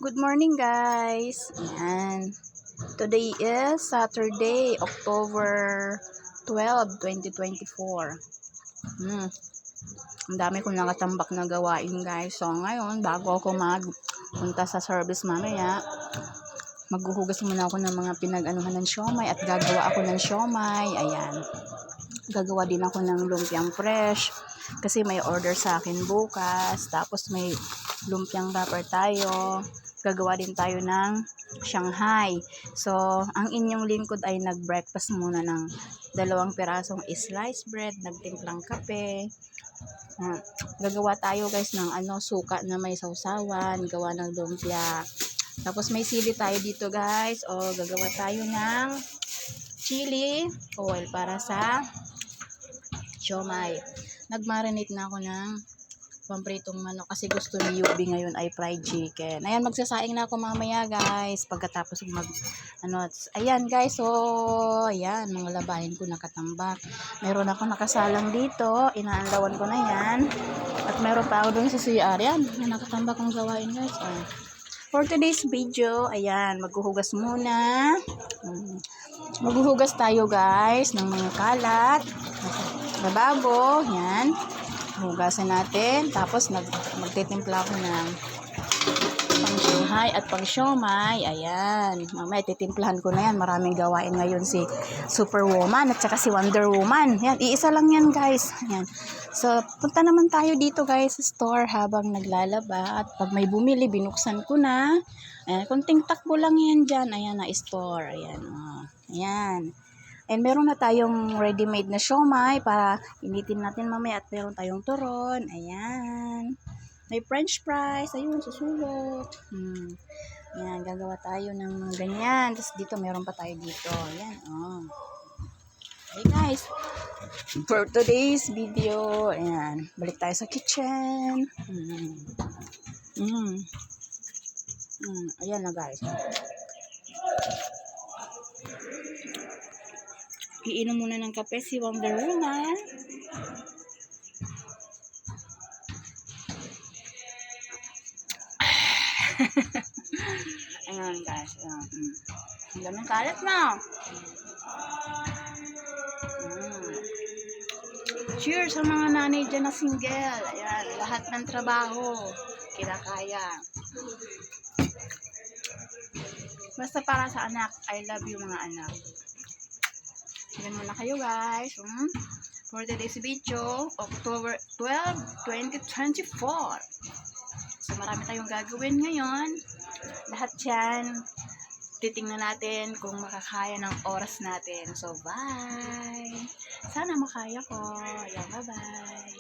Good morning guys. Ayan. Today is Saturday, October 12, 2024. Ang dami kong nakatambak na gawain guys. So ngayon, bago ako magpunta sa service mamaya, maghuhugas muna ako ng mga pinag-anuhan ng siomay at gagawa ako ng siomay. Ayan. Gagawa din ako ng lumpiang fresh kasi may order sa akin bukas. Tapos may lumpiang wrapper tayo. Gagawa din tayo ng Shanghai. So, ang inyong lingkod ay nag-breakfast muna ng 2 pirasong sliced bread, nagtimplang kape. Gagawa tayo guys ng suka na may sausawan, gawa ng lumpia. Tapos may sili tayo dito guys. O, gagawa tayo ng chili oil para sa siomay. Nag-marinate na ako ng pampritong manok kasi gusto ni Yubi ngayon ay fried chicken. Ayan, magsasaing na ako mamaya guys. Pagkatapos ayan guys, so ayan, mga labahin ko nakatambak. Meron ako nakasalang dito, inaanlawan ko na yan. At meron pa ako dun sa CR. Yan, nakatambak ang gawain guys. For today's video, ayan, maghuhugas muna. Maghuhugas tayo guys ng mga kalat. Lababo, yan. Hugasan natin. Tapos magtitimpla ako ng pang Shanghai at pang siomay. Ayan. Mamaya titimplahan ko na yan. Maraming gawain ngayon si Superwoman at saka si Wonder Woman. Yan. Iisa lang yan guys. Ayan. So, punta naman tayo dito guys sa store habang naglalaba. At pag may bumili, binuksan ko na. Ayan. Kunting takbo lang yan dyan. Ayan na store. Ayan. Ayan. And meron na tayong ready-made na siomay para initin natin mamaya at meron tayong turon. Ayan. May french fries. Ayun, susulot. Ayan, gagawa tayo ng ganyan. Tapos dito, meron pa tayo dito. Ayan, Okay guys. For today's video, ayan, balik tayo sa kitchen. Ayan na guys. Iinom muna ng kape si Wonder Woman. Ayan guys. Ayan. Ang daming kalat na. Cheers sa mga nanay dyan na single. Ayan. Lahat ng trabaho kinakaya. Basta para sa anak. I love you mga anak. Yan muna kayo guys. For today's video, October 12, 2024. So marami tayong gagawin ngayon. Lahat yan, titingnan natin kung makakaya ng oras natin. So bye! Sana makaya ko. Ayan, bye bye!